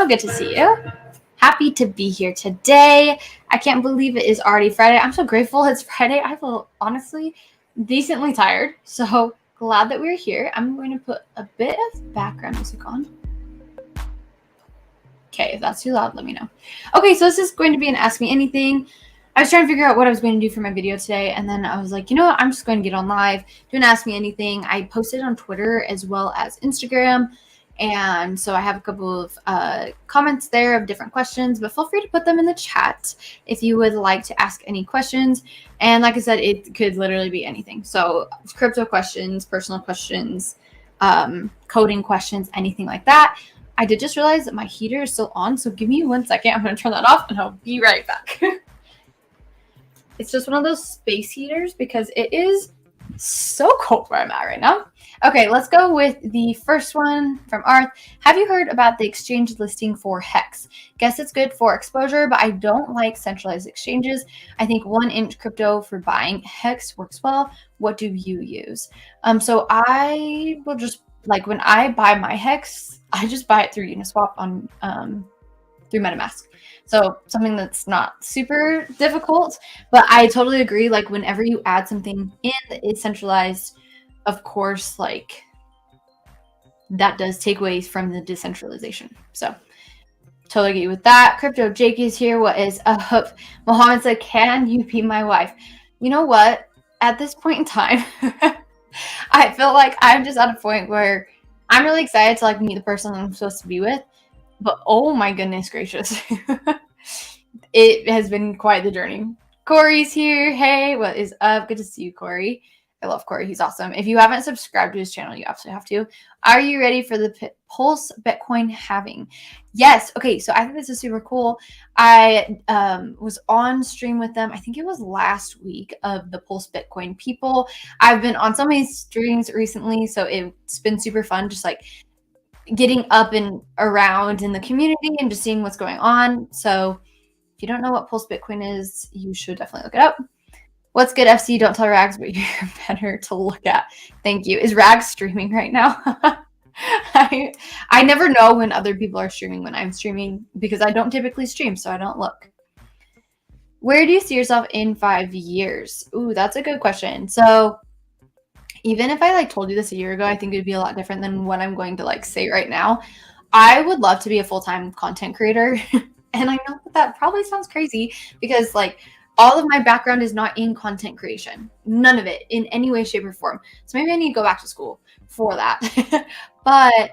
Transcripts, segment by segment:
so good to see you. Happy to be here today. I can't believe it is already Friday. I'm so grateful it's Friday. I feel honestly decently tired. So glad that we're here. I'm going to put a bit of background music on. Okay, if that's too loud, let me know. Okay, so this is going to be an Ask Me Anything. I was trying to figure out what I was going to do for my video today, and then I was like, you know what? I'm just going to get on live, do an Ask Me Anything. I posted on Twitter as well as Instagram, and so I have a couple of comments there of different questions, but feel free to put them in the chat if you would like to ask any questions. And like I said, it could literally be anything. So crypto questions, personal questions, coding questions, anything like that. I did just realize that my heater is still on, so give me 1 second. I'm going to turn that off, and I'll be right back. It's just one of those space heaters because it is so cold where I'm at right now. Okay, let's go with the first one from Arth. Have you heard about the exchange listing for Hex? Guess it's good for exposure, but I don't like centralized exchanges. I think 1-inch crypto for buying Hex works well. What do you use? So I will just, like, when I buy my Hex, I just buy it through Uniswap on through MetaMask. So something that's not super difficult, but I totally agree. Like whenever you add something in that is centralized, of course, like that does take away from the decentralization. So totally agree with that. Crypto Jake is here. What is up? Mohammed said, can you be my wife? You know what? At this point in time, I feel like I'm just at a point where I'm really excited to like meet the person I'm supposed to be with. But oh my goodness gracious. It has been quite the journey. Corey's here. Hey, what is up? Good to see you, Corey. I love Corey. He's awesome. If you haven't subscribed to his channel, you absolutely have to. Are you ready for the Pulse Bitcoin halving? Yes. Okay, so I think this is super cool. I was on stream with them. I think it was last week of the Pulse Bitcoin people. I've been on so many streams recently, so it's been super fun just like getting up and around in the community and just seeing what's going on. So if you don't know what Pulse Bitcoin is, you should definitely look it up. What's good, FC? Don't tell Rags, but you're better to look at. Thank you. Is Rags streaming right now? I never know when other people are streaming when I'm streaming because I don't typically stream, so I don't look. Where do you see yourself in 5 years? Ooh, that's a good question. So even if I like told you this a year ago, I think it'd be a lot different than what I'm going to like say right now. I would love to be a full-time content creator. And I know that probably sounds crazy because like all of my background is not in content creation. None of it in any way, shape, or form. So maybe I need to go back to school for that. But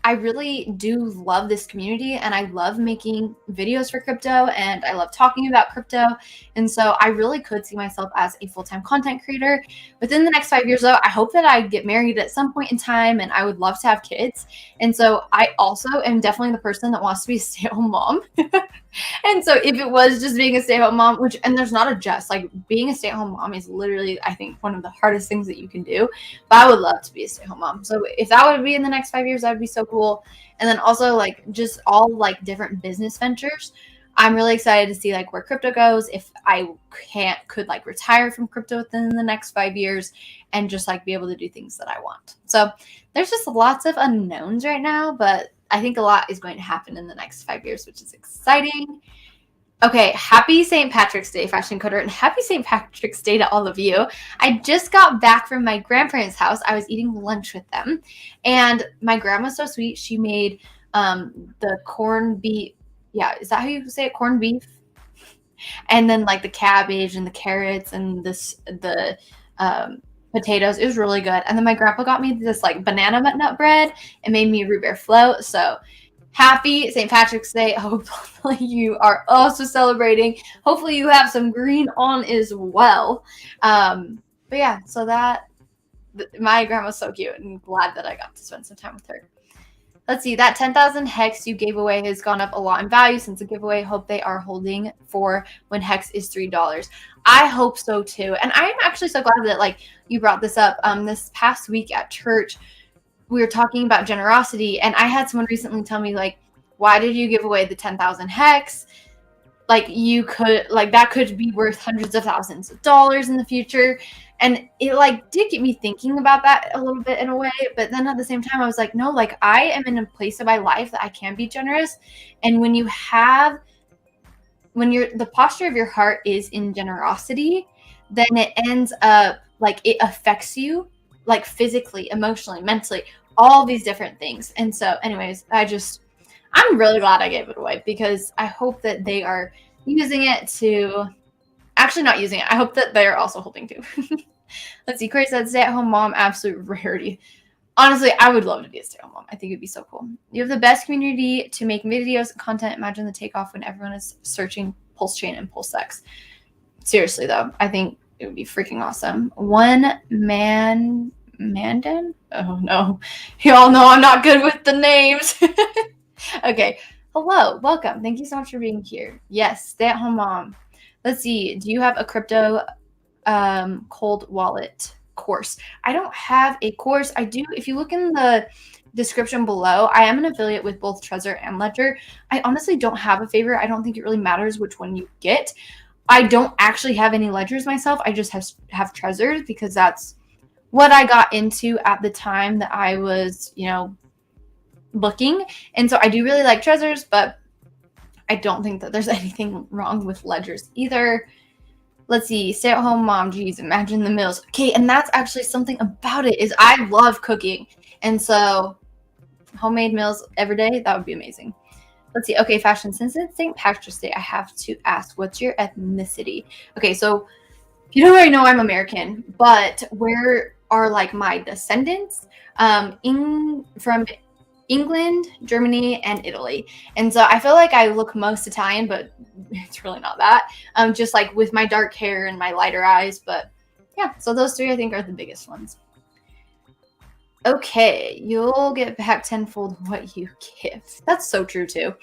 I really do love this community and I love making videos for crypto and I love talking about crypto. And so I really could see myself as a full-time content creator. Within the next 5 years though, I hope that I get married at some point in time and I would love to have kids. And so I also am definitely the person that wants to be a stay-at-home mom. And so if it was just being a stay-at-home mom, and there's not a just, like being a stay-at-home mom is literally, I think, one of the hardest things that you can do. But I would love to be a stay-at-home mom. So if that would be in the next 5 years, that would be so cool. And then also like just all like different business ventures. I'm really excited to see like where crypto goes. If I could like retire from crypto within the next 5 years and just like be able to do things that I want. So there's just lots of unknowns right now, but I think a lot is going to happen in the next 5 years, which is exciting. Okay, happy St. Patrick's Day, Fashion Coder, and happy St. Patrick's Day to all of you. I just got back from my grandparents' house. I was eating lunch with them, and my grandma's so sweet. She made the corned beef. Yeah, is that how you say it? Corned beef? And then like the cabbage and the carrots and the potatoes. It was really good. And then my grandpa got me this like banana nut bread and made me a root beer float. So happy St. Patrick's Day. Hopefully you are also celebrating. Hopefully you have some green on as well. But yeah, so my grandma's so cute and glad that I got to spend some time with her. Let's see, that 10,000 Hex you gave away has gone up a lot in value since the giveaway. Hope they are holding for when Hex is $3. I hope so too. And I'm actually so glad that like you brought this up. This past week at church, we were talking about generosity, and I had someone recently tell me like, why did you give away the 10,000 Hex? Like you could, like that could be worth hundreds of thousands of dollars in the future. And it like did get me thinking about that a little bit in a way, but then at the same time I was like, no, like I am in a place of my life that I can be generous. And when the posture of your heart is in generosity, then it ends up like it affects you like physically, emotionally, mentally, all these different things. And so anyways, I'm really glad I gave it away, because I hope that they are using it to actually not using it. I hope that they're also holding to. Let's see. Corey said, stay-at-home mom, absolute rarity. Honestly, I would love to be a stay-at-home mom. I think it'd be so cool. You have the best community to make videos and content. Imagine the takeoff when everyone is searching pulse chain and pulse sex. Seriously, though, I think it would be freaking awesome. One man, Mandan? Oh, no. You all know I'm not good with the names. Okay. Hello. Welcome. Thank you so much for being here. Yes, stay-at-home mom. Let's see. Do you have a crypto cold wallet course? I don't have a course. I do. If you look in the description below, I am an affiliate with both Trezor and Ledger. I honestly don't have a favorite. I don't think it really matters which one you get. I don't actually have any ledgers myself. I just have Trezors, because that's what I got into at the time that I was, looking. And so I do really like Trezors, but I don't think that there's anything wrong with ledgers either. Let's see. Stay-at-home mom. Geez, imagine the meals. Okay, and that's actually something about it is I love cooking. And so homemade meals every day, that would be amazing. Let's see. Okay, fashion. Since it's St. Patrick's Day, I have to ask, what's your ethnicity? Okay, so you don't already know I'm American, but where are like my descendants? From England, Germany, and Italy. And so I feel like I look most Italian, but it's really not that. Just like with my dark hair and my lighter eyes. But yeah, so those three I think are the biggest ones. Okay, you'll get back tenfold what you give. That's so true too.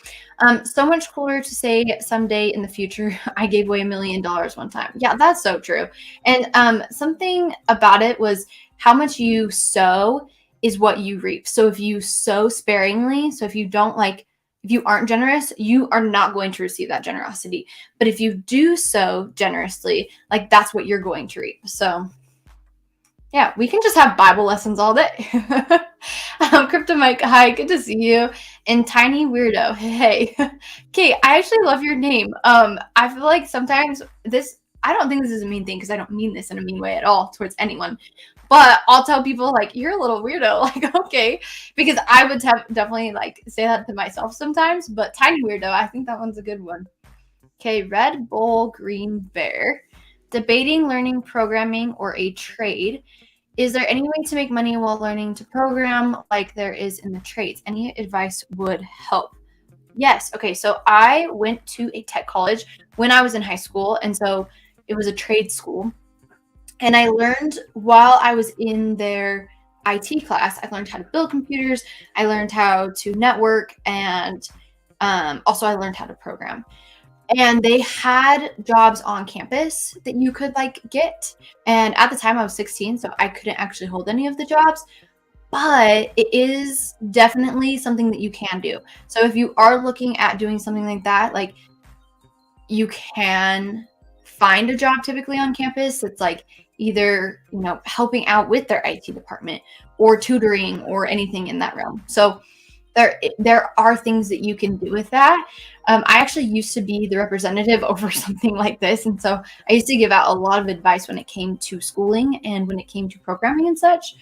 So much cooler to say someday in the future, I gave away $1 million one time. Yeah, that's so true. And something about it was how much you sow is what you reap. So if you sow sparingly, so if you aren't generous, you are not going to receive that generosity. But if you do sow generously, like that's what you're going to reap. So yeah, we can just have Bible lessons all day. Crypto Mike, hi, good to see you. And Tiny Weirdo, hey. Okay, I actually love your name. I feel like sometimes I don't think this is a mean thing, because I don't mean this in a mean way at all towards anyone. But I'll tell people like, you're a little weirdo. Like, okay, because I would definitely like say that to myself sometimes. But Tiny Weirdo, I think that one's a good one. Okay, Red Bull Green Bear. Debating learning programming or a trade. Is there any way to make money while learning to program like there is in the trades? Any advice would help. Yes. Okay. So I went to a tech college when I was in high school. And so it was a trade school. And I learned while I was in their IT class, I learned how to build computers. I learned how to network. And also I learned how to program. And they had jobs on campus that you could like get. And at the time I was 16, so I couldn't actually hold any of the jobs, but it is definitely something that you can do. So if you are looking at doing something like that, like you can find a job typically on campus that's like either, helping out with their IT department or tutoring or anything in that realm. So there are things that you can do with that. I actually used to be the representative over something like this. And so I used to give out a lot of advice when it came to schooling and when it came to programming and such.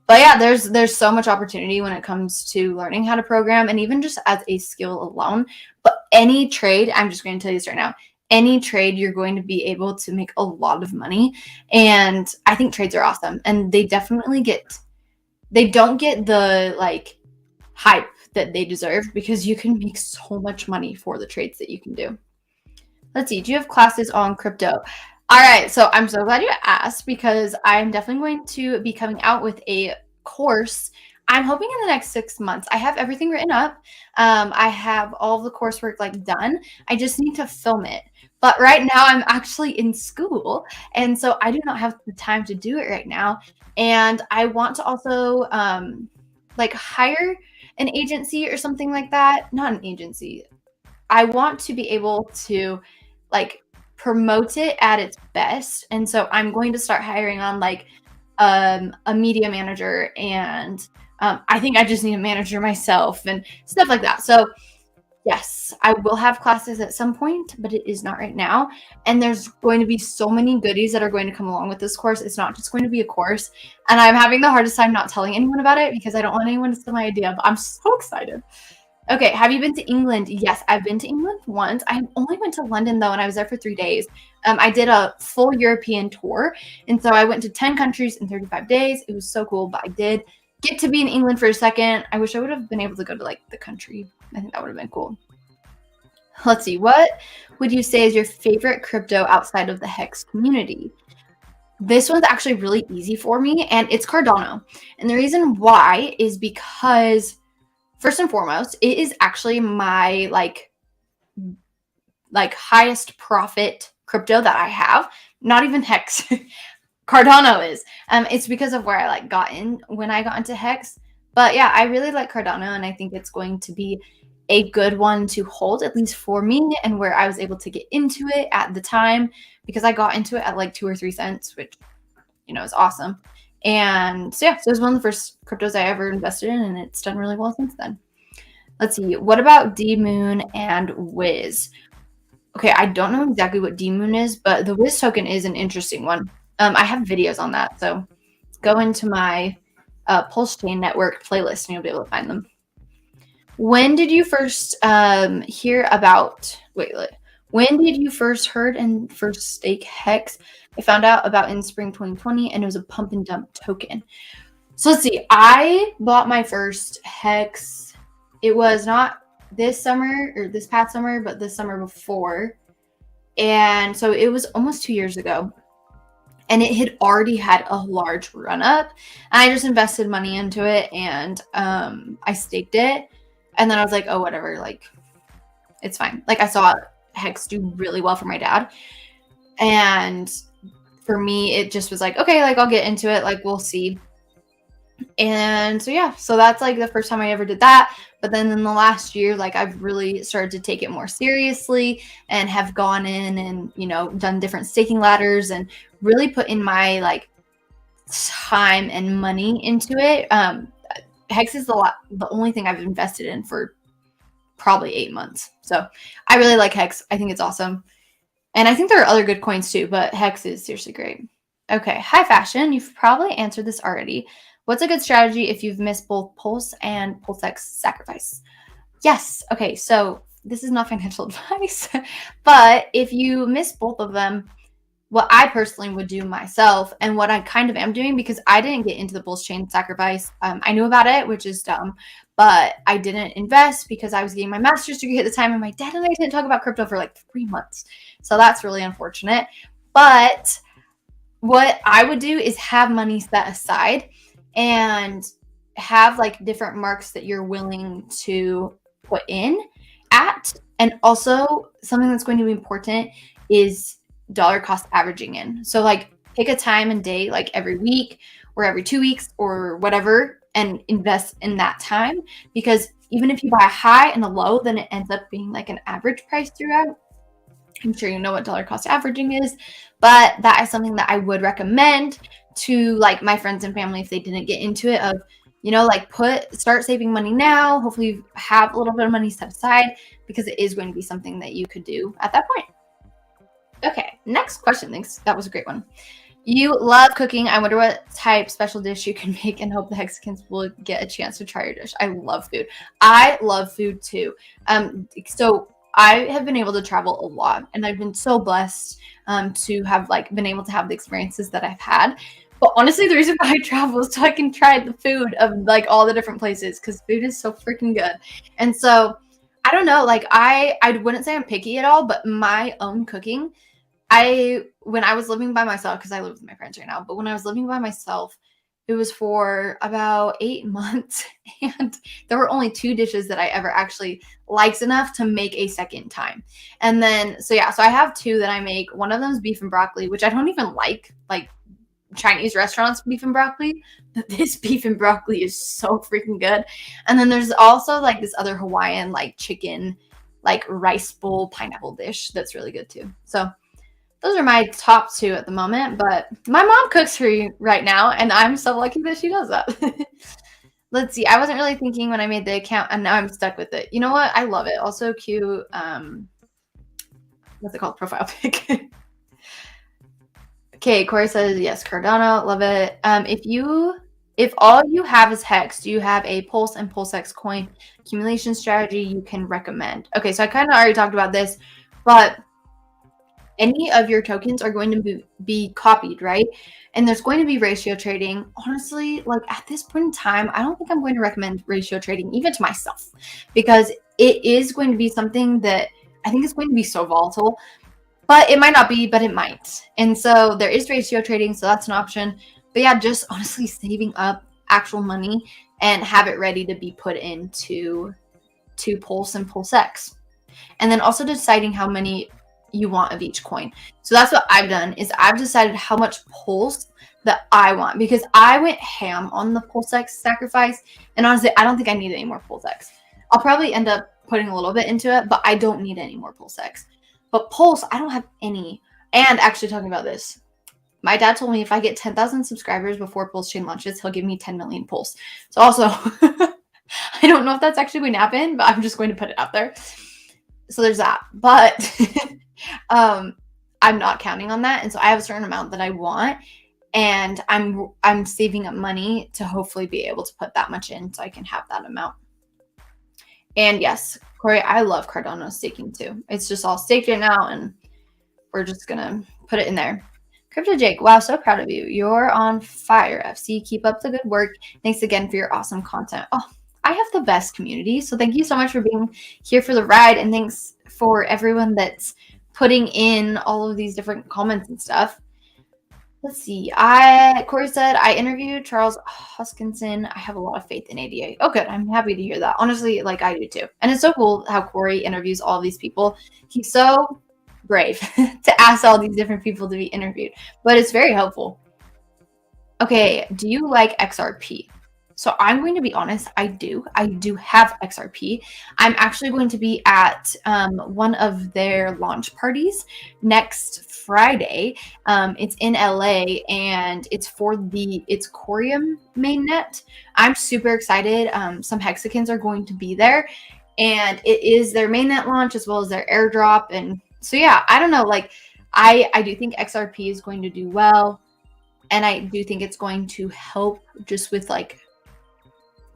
But yeah, there's so much opportunity when it comes to learning how to program, and even just as a skill alone. But any trade, I'm just going to tell you this right now, any trade, you're going to be able to make a lot of money. And I think trades are awesome. And they don't get the like hype that they deserve, because you can make so much money for the trades that you can do. Let's see. Do you have classes on crypto? All right. So I'm so glad you asked, because I'm definitely going to be coming out with a course. I'm hoping in the next 6 months. I have everything written up. I have all the coursework like done. I just need to film it. But right now I'm actually in school, and so I do not have the time to do it right now. And I want to also like hire an agency or something like that. Not an agency. I want to be able to like promote it at its best. And so I'm going to start hiring on like a media manager, and I think I just need a manager myself and stuff like that. So yes, I will have classes at some point, but it is not right now. And there's going to be so many goodies that are going to come along with this course. It's not just going to be a course. And I'm having the hardest time not telling anyone about it because I don't want anyone to steal my idea, but I'm so excited. Okay, have you been to England? Yes, I've been to England once. I only went to London though, and I was there for 3 days. I did a full European tour, and so I went to 10 countries in 35 days. It was so cool, but I did get to be in England for a second. I wish I would have been able to go to like the country. I think that would have been cool. Let's see. What would you say is your favorite crypto outside of the Hex community? This one's actually really easy for me, and it's Cardano. And the reason why is because first and foremost, it is actually my like highest profit crypto that I have. Not even Hex. Cardano is. It's because of where I like got in when I got into Hex. But yeah, I really like Cardano, and I think it's going to be a good one to hold, at least for me, and where I was able to get into it at the time, because I got into it at like 2 or 3 cents, which, you know, is awesome. And so yeah, so it was one of the first cryptos I ever invested in, and it's done really well since then. Let's see. What about D-Moon and Wiz? Okay, I don't know exactly what D-Moon is, but the Wiz token is an interesting one. I have videos on that, so go into my Pulse Chain Network playlist and you'll be able to find them. When did you first hear about? When did you first heard and first stake Hex? I found out about in spring 2020, and it was a pump and dump token. So let's see. I bought my first Hex. It was not this summer or this past summer, but the summer before. And so it was almost 2 years ago. And it had already had a large run up. And I just invested money into it, and I staked it. And then I was like, oh, whatever. Like, it's fine. Like, I saw Hex do really well for my dad. And for me, it just was like, okay, like, I'll get into it. Like, we'll see. And so, yeah, so that's like the first time I ever did that. But then in the last year, like, I've really started to take it more seriously and have gone in and, you know, done different staking ladders and really put in my like time and money into it. Hex is the only thing I've invested in for probably 8 months. So I really like Hex. I think it's awesome. And I think there are other good coins too, but Hex is seriously great. Okay. Hi, Fashion. You've probably answered this already. What's a good strategy if you've missed both Pulse and PulseX sacrifice? Yes. Okay. So this is not financial advice, but if you miss both of them, what I personally would do myself, and what I kind of am doing, because I didn't get into the Pulse chain sacrifice. I knew about it, which is dumb, but I didn't invest because I was getting my master's degree at the time, and my dad and I didn't talk about crypto for like 3 months. So that's really unfortunate. But what I would do is have money set aside and have like different marks that you're willing to put in at. And also something that's going to be important is dollar cost averaging in. So like pick a time and day, like every week or every 2 weeks or whatever, and invest in that time. Because even if you buy a high and a low, then it ends up being like an average price throughout. I'm sure you know what dollar cost averaging is, but that is something that I would recommend to like my friends and family if they didn't get into it, of, you know, like start saving money now. Hopefully you have a little bit of money set aside, because it is going to be something that you could do at that point. Okay, next question. Thanks. That was a great one. You love cooking. I wonder what type special dish you can make, and hope the Hexicans will get a chance to try your dish. I love food. I love food too. So I have been able to travel a lot, and I've been so blessed to have like been able to have the experiences that I've had. But honestly, the reason why I travel is so I can try the food of like all the different places, because food is so freaking good. And so I don't know, like I wouldn't say I'm picky at all, but my own cooking, when I was living by myself, because I live with my parents right now, but when I was living by myself, it was for about 8 months, and there were only 2 dishes that I ever actually liked enough to make a second time. And then, so yeah, so I have 2 that I make. One of them is beef and broccoli, which I don't even like Chinese restaurants beef and broccoli, but this beef and broccoli is so freaking good. And then there's also like this other Hawaiian like chicken, like rice bowl pineapple dish that's really good too. So those are my top 2 at the moment, but my mom cooks for you right now, and I'm so lucky that she does that. Let's see. I wasn't really thinking when I made the account, and now I'm stuck with it. You know what? I love it. Also cute. What's it called? Profile pic. Okay, Corey says yes. Cardano, love it. If all you have is Hex, do you have a Pulse and PulseX coin accumulation strategy you can recommend? Okay, so I kind of already talked about this, but any of your tokens are going to be copied, right? And there's going to be ratio trading. Honestly, like at this point in time, I don't think I'm going to recommend ratio trading even to myself, because it is going to be something that I think is going to be so volatile, but it might not be, but it might. And so there is ratio trading, so that's an option. But yeah, just honestly saving up actual money and have it ready to be put into Pulse and PulseX. And then also deciding how many you want of each coin. So that's what I've done, is I've decided how much Pulse that I want, because I went ham on the PulseX sacrifice. And honestly, I don't think I need any more PulseX. I'll probably end up putting a little bit into it, but I don't need any more PulseX. But Pulse, I don't have any. And actually, talking about this, my dad told me if I get 10,000 subscribers before Pulse Chain launches, he'll give me 10 million Pulse. So also, I don't know if that's actually going to happen, but I'm just going to put it out there. So there's that. But I'm not counting on that. And so I have a certain amount that I want, and I'm saving up money to hopefully be able to put that much in so I can have that amount. And yes, Corey, I love Cardano staking too. It's just all staked right now, and we're just going to put it in there. Crypto Jake, wow, so proud of you. You're on fire, FC. Keep up the good work. Thanks again for your awesome content. Oh, I have the best community, so thank you so much for being here for the ride, and thanks for everyone that's putting in all of these different comments and stuff. Let's see. Corey said, I interviewed Charles Hoskinson. I have a lot of faith in ADA. Oh, good. I'm happy to hear that. Honestly, like I do too. And it's so cool how Corey interviews all these people. He's so brave to ask all these different people to be interviewed, but it's very helpful. Okay. Do you like XRP? So I'm going to be honest, I do have XRP. I'm actually going to be at one of their launch parties next Friday. It's in LA, and it's Corium mainnet. I'm super excited. Some Hexicans are going to be there, and it is their mainnet launch as well as their airdrop. And so yeah, I don't know, like I do think XRP is going to do well, and I do think it's going to help just with like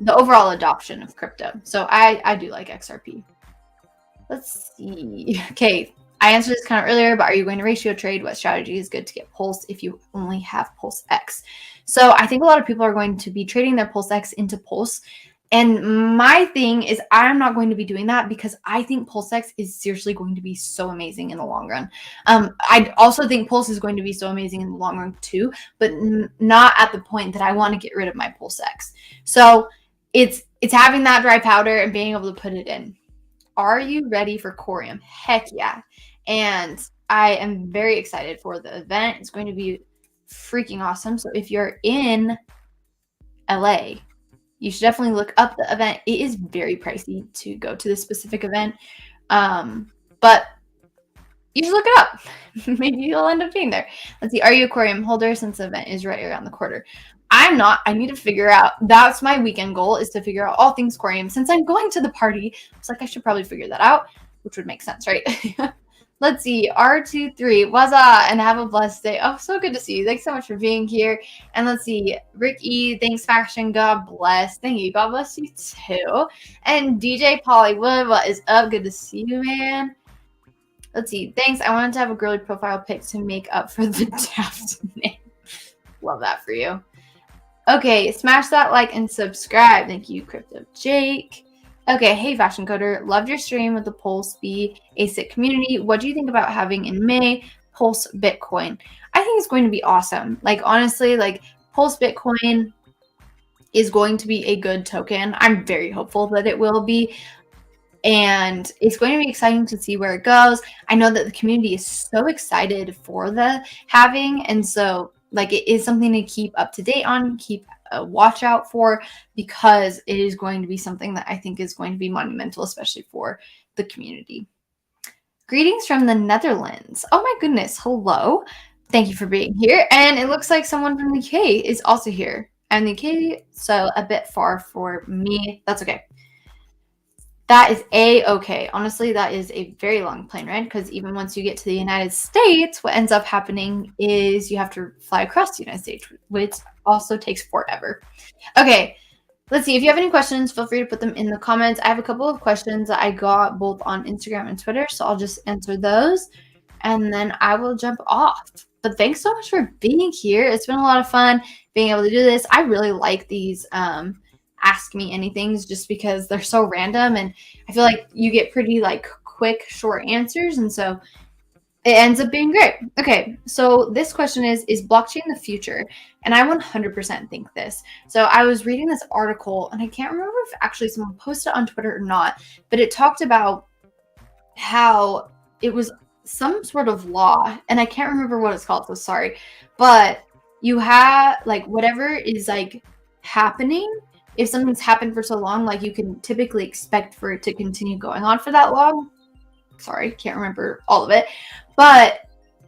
the overall adoption of crypto. So I do like XRP. Let's see. Okay, I answered this kind of earlier, but are you going to ratio trade? What strategy is good to get Pulse if you only have Pulse X? So I think a lot of people are going to be trading their Pulse X into Pulse. And my thing is I'm not going to be doing that, because I think Pulse X is seriously going to be so amazing in the long run. I also think Pulse is going to be so amazing in the long run too, but not at the point that I want to get rid of my Pulse X. So it's having that dry powder and being able to put it in. Are you ready for Corium? Heck yeah. And I am very excited for the event. It's going to be freaking awesome. So if you're in LA, you should definitely look up the event. It is very pricey to go to this specific event. But you should look it up. Maybe you'll end up being there. Let's see. Are you a Corium holder, since the event is right around the corner? I'm not. I need to figure out. That's my weekend goal, is to figure out all things Corium. Since I'm going to the party, it's like I should probably figure that out, which would make sense, right? Let's see. R23. What's up? And have a blessed day. Oh, so good to see you. Thanks so much for being here. And let's see. Rick E. Thanks, Faction. God bless. Thank you. God bless you too. And DJ Pollywood. What is up? Good to see you, man. Let's see. Thanks. I wanted to have a girly profile pic to make up for the daft name. Love that for you. Okay, smash that like and subscribe. Thank you, Crypto Jake. Okay, hey, Fashion Coder. Loved your stream with the Pulse B ASIC community. What do you think about having in May Pulse Bitcoin? I think it's going to be awesome. Like, honestly, like Pulse Bitcoin is going to be a good token. I'm very hopeful that it will be. And it's going to be exciting to see where it goes. I know that the community is so excited for the halving. And so, like, it is something to keep up to date on, keep a watch out for, because it is going to be something that I think is going to be monumental, especially for the community. Greetings from the Netherlands. Oh my goodness. Hello. Thank you for being here. And it looks like someone from the UK is also here. And the UK, so a bit far for me. That's okay. That is A-okay. Honestly, that is a very long plane ride because even once you get to the United States, what ends up happening is you have to fly across the United States, which also takes forever. Okay, let's see. If you have any questions, feel free to put them in the comments. I have a couple of questions that I got both on Instagram and Twitter, so I'll just answer those and then I will jump off. But thanks so much for being here. It's been a lot of fun being able to do this. I really like these ask me anythings just because they're so random and I feel like you get pretty like quick, short answers. And so it ends up being great. Okay, so this question is blockchain the future? And I 100% think this. So I was reading this article, and I can't remember if actually someone posted it on Twitter or not, but it talked about how it was some sort of law, and I can't remember what it's called, so sorry. But you have, like, whatever is, like, happening, if something's happened for so long, like, you can typically expect for it to continue going on for that long. Sorry, can't remember all of it. But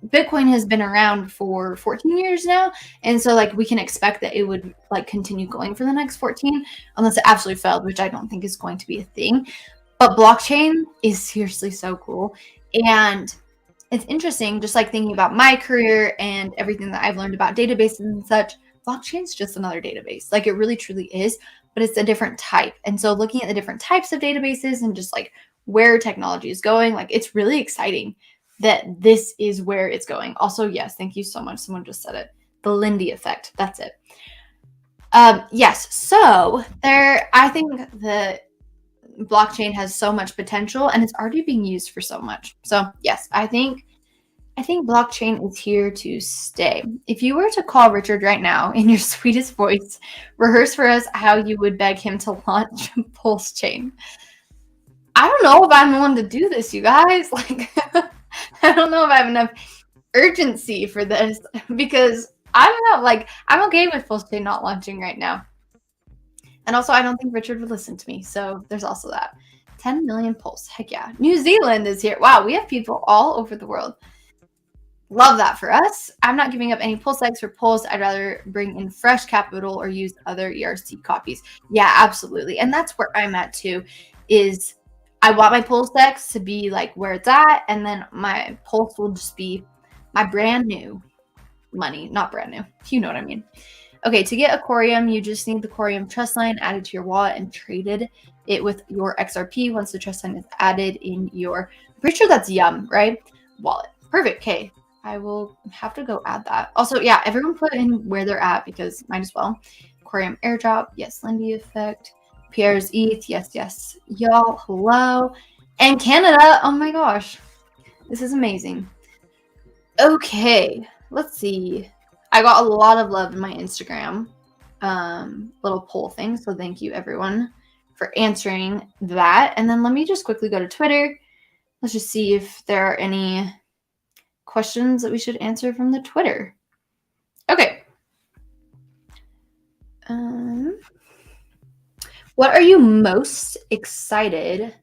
Bitcoin has been around for 14 years now. And so like we can expect that it would like continue going for the next 14 unless it absolutely failed, which I don't think is going to be a thing. But blockchain is seriously so cool. And it's interesting, just like thinking about my career and everything that I've learned about databases and such. Blockchain's just another database. Like it really truly is, but it's a different type. And so looking at the different types of databases and just like where technology is going, like it's really exciting that this is where it's going. Also, yes, thank you so much. Someone just said it. The Lindy effect. That's it. Yes. So I think the blockchain has so much potential and it's already being used for so much. So yes, I think blockchain is here to stay. If you were to call Richard right now in your sweetest voice, rehearse for us how you would beg him to launch Pulse Chain. I don't know if I'm the one to do this, you guys. Like, I don't know if I have enough urgency for this because I don't know. Like, I'm okay with Pulse Chain not launching right now. And also, I don't think Richard would listen to me. So there's also that. 10 million Pulse. Heck yeah. New Zealand is here. Wow, we have people all over the world. Love that for us. I'm not giving up any Pulse X for Pulse. I'd rather bring in fresh capital or use other ERC copies. Yeah, absolutely. And that's where I'm at too, is I want my Pulse X to be like where it's at. And then my Pulse will just be my brand new money. Not brand new. You know what I mean. Okay, to get a Corium, you just need the Corium trust line added to your wallet and traded it with your XRP once the trust line is added in your, I'm pretty sure that's Yum, right? Wallet. Perfect. Okay. I will have to go add that. Also, yeah, everyone put in where they're at because might as well. Corium airdrop. Yes. Lindy effect. Pierre's ETH. Yes, yes. Y'all, hello. And Canada. Oh my gosh. This is amazing. Okay. Let's see. I got a lot of love in my Instagram little poll thing. So thank you everyone for answering that. And then let me just quickly go to Twitter. Let's just see if there are any questions that we should answer from the Twitter. Okay. What are you most excited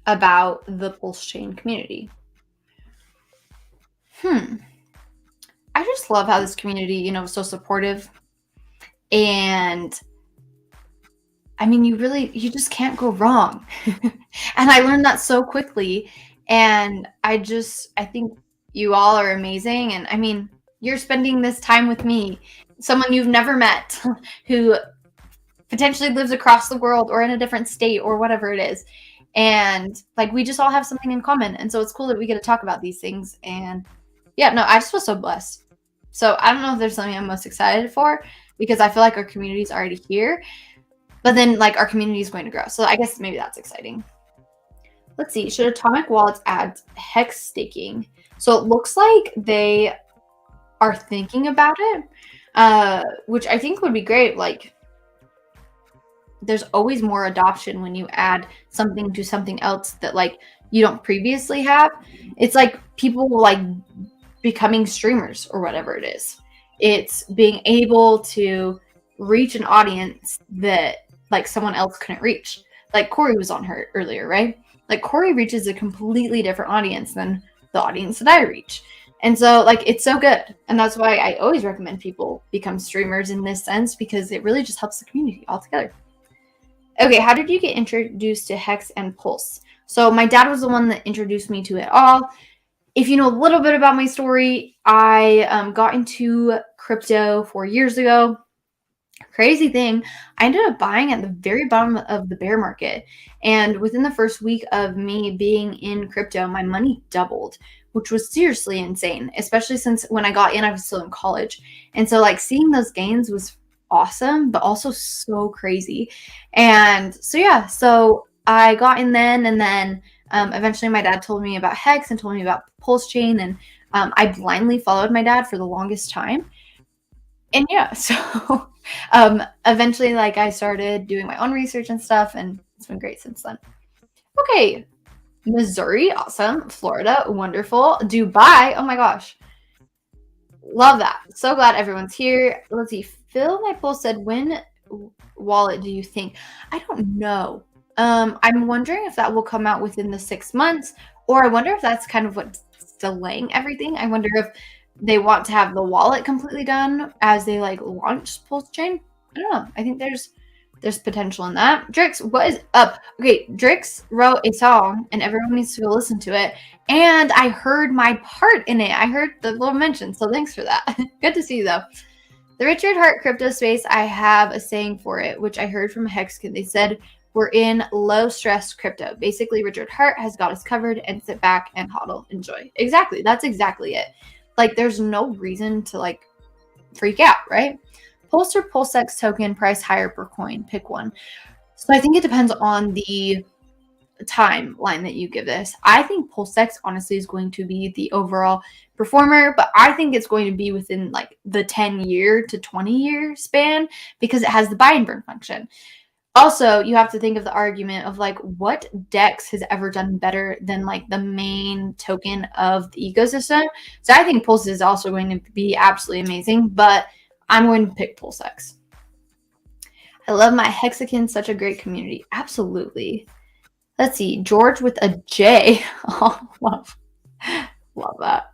about the Pulse Chain community? I just love how this community, is so supportive. And I mean, you just can't go wrong. And I learned that so quickly. And I think you all are amazing. And I mean, you're spending this time with me, someone you've never met who potentially lives across the world or in a different state or whatever it is. And like, we just all have something in common. And so it's cool that we get to talk about these things. And yeah, no, I just feel so blessed. So I don't know if there's something I'm most excited for because I feel like our community is already here, but then like our community is going to grow. So I guess maybe that's exciting. Let's see. Should Atomic Wallets add hex staking? So it looks like they are thinking about it, which I think would be great. Like, there's always more adoption when you add something to something else that like you don't previously have. It's like people like becoming streamers or whatever it is. It's being able to reach an audience that like someone else couldn't reach. Like Corey was on her earlier, right? Like Corey reaches a completely different audience than the audience that I reach. And so like it's so good. And that's why I always recommend people become streamers in this sense, because it really just helps the community altogether. Okay, how did you get introduced to Hex and Pulse? So my dad was the one that introduced me to it all. If you know a little bit about my story, I got into crypto 4 years ago. Crazy thing, I ended up buying at the very bottom of the bear market. And within the first week of me being in crypto, my money doubled, which was seriously insane, especially since when I got in, I was still in college. And so, like, seeing those gains was awesome, but also so crazy. And so, yeah, so I got in then, and then eventually my dad told me about Hex and told me about Pulse Chain. And I blindly followed my dad for the longest time. And yeah, so eventually, like, I started doing my own research and stuff, and it's been great since then. Okay, Missouri, awesome. Florida, wonderful. Dubai, oh my gosh, love that. So glad everyone's here. Let's see. Phil Michael said, when wallet do you think? I don't know. I'm wondering if that will come out within the 6 months, or I wonder if that's kind of what's delaying everything. I wonder if they want to have the wallet completely done as they like launch Pulse Chain. I don't know. I think there's potential in that. Drix, what is up? Okay, Drix wrote a song and everyone needs to go listen to it. And I heard my part in it. I heard the little mention. So thanks for that. Good to see you though. The Richard Hart crypto space, I have a saying for it, which I heard from a Hexkid. They said, we're in low stress crypto. Basically, Richard Hart has got us covered, and sit back and hodl. Enjoy. Exactly. That's exactly it. Like, there's no reason to like freak out, right? Pulse or PulseX token price higher per coin. Pick one. So I think it depends on the timeline that you give this. I think PulseX honestly is going to be the overall performer, but I think it's going to be within like the 10-year to 20-year span because it has the buy and burn function. Also, you have to think of the argument of like what DEX has ever done better than like the main token of the ecosystem. So I think Pulse is also going to be absolutely amazing, but I'm going to pick PulseX. I love my Hexakin, such a great community. Absolutely. Let's see, George with a J. Oh, love that.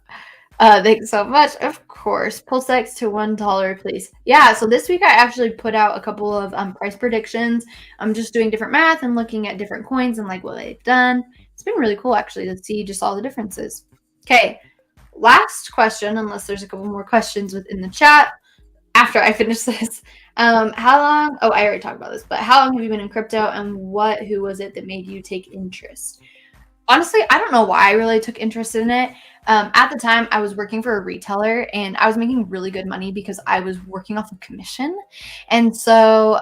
Thanks so much. Of course. PulseX to $1, please. Yeah, so this week I actually put out a couple of price predictions. I'm just doing different math and looking at different coins and like what they've done. It's been really cool actually to see just all the differences. Okay, last question, unless there's a couple more questions within the chat after I finish this. How long? Oh, I already talked about this, but how long have you been in crypto, and who was it that made you take interest? Honestly, I don't know why I really took interest in it. At the time, I was working for a retailer and I was making really good money because I was working off of commission. And so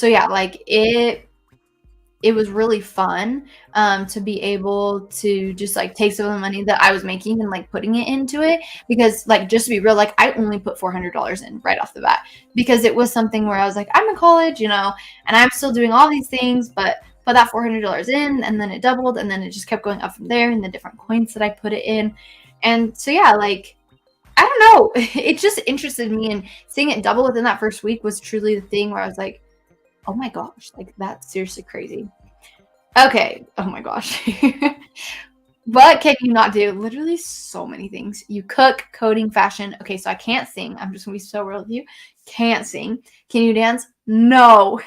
yeah, like it was really fun to be able to just like take some of the money that I was making and like putting it into it, because like, just to be real, like I only put $400 in right off the bat because it was something where I was like, I'm in college, you know, and I'm still doing all these things, but put that $400 in and then it doubled and then it just kept going up from there and the different coins that I put it in. And so yeah, like I don't know, it just interested me, and seeing it double within that first week was truly the thing where I was like, oh my gosh, like that's seriously crazy. Okay, oh my gosh. What can you not do? Literally so many things. You cook, coding, fashion. Okay, so I can't sing. I'm just gonna be so real with you. Can't sing. Can you dance? No.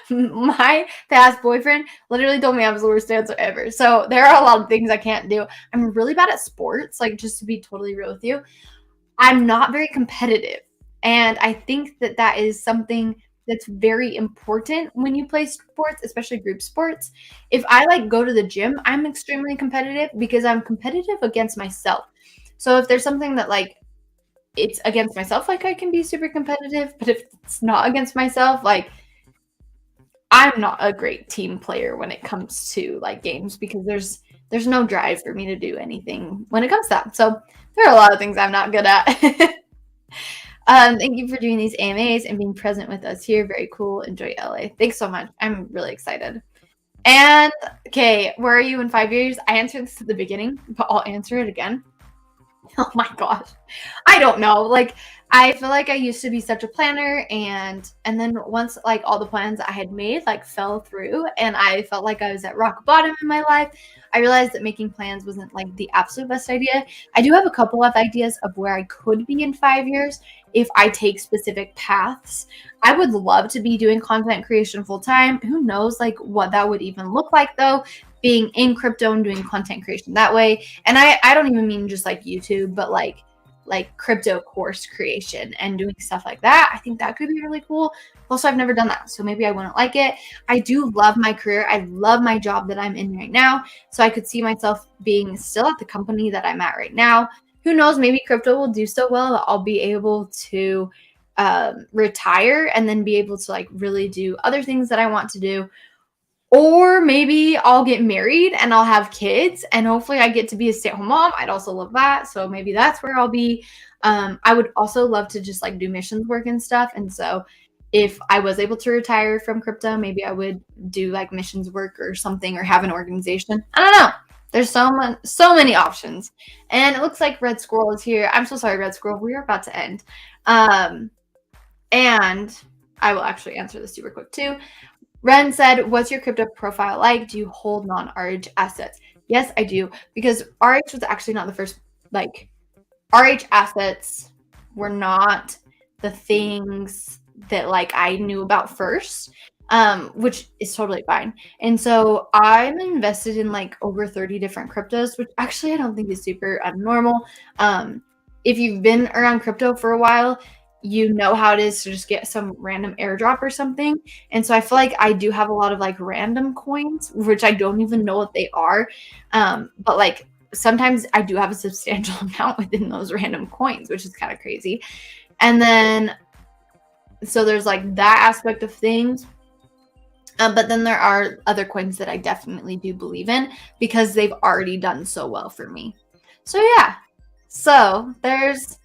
My past boyfriend literally told me I was the worst dancer ever. So there are a lot of things I can't do. I'm really bad at sports, like just to be totally real with you. I'm not very competitive. And I think that that is something that's very important when you play sports, especially group sports. If I like go to the gym, I'm extremely competitive because I'm competitive against myself. So if there's something that like it's against myself, like I can be super competitive, but if it's not against myself, like I'm not a great team player when it comes to like games because there's no drive for me to do anything when it comes to that. So there are a lot of things I'm not good at. Thank you for doing these AMAs and being present with us here. Very cool. Enjoy LA. Thanks so much. I'm really excited. And okay, where are you in 5 years? I answered this at the beginning, but I'll answer it again. Oh my gosh. I don't know. Like, I feel like I used to be such a planner, and then once like all the plans I had made like fell through and I felt like I was at rock bottom in my life, I realized that making plans wasn't like the absolute best idea. I do have a couple of ideas of where I could be in 5 years if I take specific paths. I would love to be doing content creation full time. Who knows like what that would even look like though, being in crypto and doing content creation that way. And I don't even mean just like YouTube, but like crypto course creation and doing stuff like that. I think that could be really cool. Also, I've never done that, so maybe I wouldn't like it. I do love my career. I love my job that I'm in right now. So I could see myself being still at the company that I'm at right now. Who knows? Maybe crypto will do so well that I'll be able to retire and then be able to like really do other things that I want to do. Or maybe I'll get married and I'll have kids and hopefully I get to be a stay-at-home mom. I'd also love that. So maybe that's where I'll be. I would also love to just like do missions work and stuff. And so if I was able to retire from crypto, maybe I would do like missions work or something or have an organization. I don't know. There's so many options. And it looks like Red Squirrel is here. I'm so sorry, Red Squirrel. We are about to end. And I will actually answer this super quick too. Ren said, what's your crypto profile like? Do you hold non-RH assets? Yes, I do. Because RH was actually not the first, like, RH assets were not the things that, like, I knew about first, which is totally fine. And so I'm invested in, like, over 30 different cryptos, which actually I don't think is super abnormal. If you've been around crypto for a while, you know how it is to just get some random airdrop or something. And so I feel like I do have a lot of like random coins, which I don't even know what they are. But like sometimes I do have a substantial amount within those random coins, which is kind of crazy. And then, so there's like that aspect of things. But then there are other coins that I definitely do believe in because they've already done so well for me. So yeah, so there's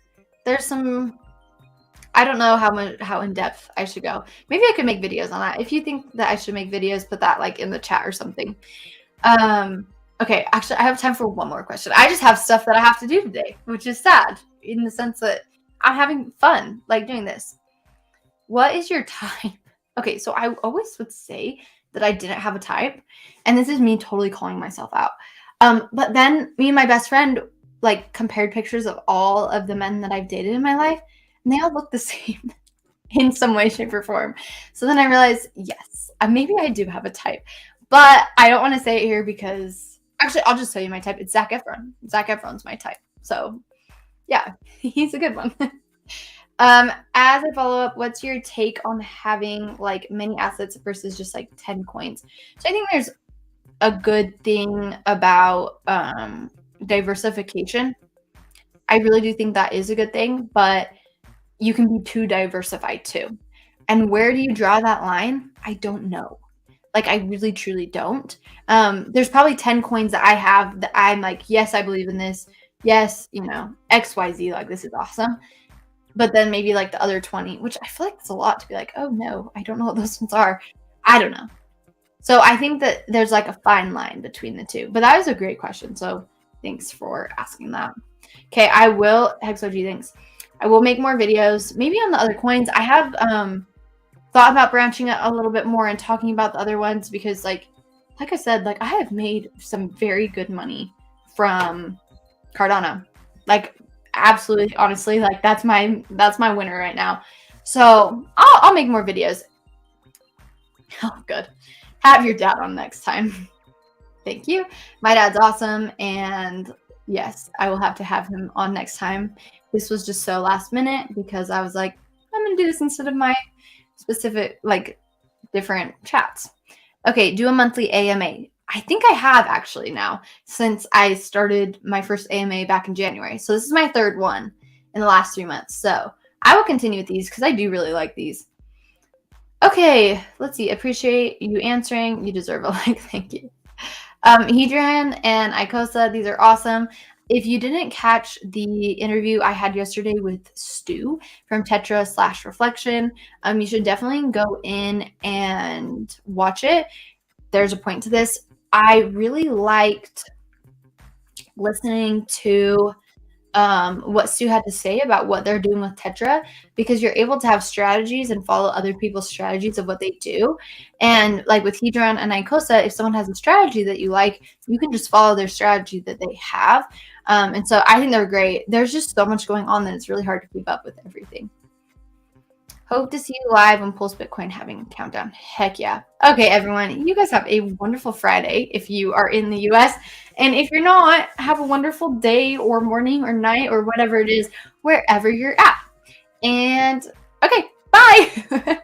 some, I don't know how in depth I should go. Maybe I could make videos on that. If you think that I should make videos, put that like in the chat or something. Okay, actually I have time for one more question. I just have stuff that I have to do today, which is sad in the sense that I'm having fun like doing this. What is your type? Okay, so I always would say that I didn't have a type, and this is me totally calling myself out. But then me and my best friend like compared pictures of all of the men that I've dated in my life, and they all look the same in some way, shape, or form. So then I realized, yes, maybe I do have a type, but I don't want to say it here because actually I'll just tell you my type. It's Zac Efron. Zac Efron's my type. So yeah, he's a good one. As a follow-up, what's your take on having like many assets versus just like 10 coins? So I think there's a good thing about diversification. I really do think that is a good thing, but you can be too diversified too. And where do you draw that line? I don't know. Like I really truly don't. There's probably 10 coins that I have that I'm like, yes, I believe in this. Yes, you know, XYZ, like this is awesome. But then maybe like the other 20, which I feel like it's a lot to be like, oh no, I don't know what those ones are. I don't know. So I think that there's like a fine line between the two. But that is a great question. So thanks for asking that. Okay, I will, HexOG, thanks. I will make more videos, maybe on the other coins. I have thought about branching it a little bit more and talking about the other ones because like I said, like I have made some very good money from Cardano. Like absolutely, honestly, like that's my winner right now. So I'll make more videos. Oh, good. Have your dad on next time. Thank you. My dad's awesome. And yes, I will have to have him on next time. This was just so last minute because I was like, I'm going to do this instead of my specific, like, different chats. Okay, do a monthly AMA. I think I have actually now since I started my first AMA back in January. So this is my third one in the last 3 months. So I will continue with these because I do really like these. Okay, let's see. Appreciate you answering. You deserve a like. Thank you. Hedron and Icosa, these are awesome. If you didn't catch the interview I had yesterday with Stu from Tetra/Reflection, you should definitely go in and watch it. There's a point to this. I really liked listening to what Stu had to say about what they're doing with Tetra, because you're able to have strategies and follow other people's strategies of what they do. And like with Hedron and Icosa, if someone has a strategy that you like, you can just follow their strategy that they have. And so I think they're great. There's just so much going on that it's really hard to keep up with everything. Hope to see you live on Pulse Bitcoin having a countdown. Heck yeah. Okay, everyone. You guys have a wonderful Friday if you are in the US. And if you're not, have a wonderful day or morning or night or whatever it is, wherever you're at. And okay, bye.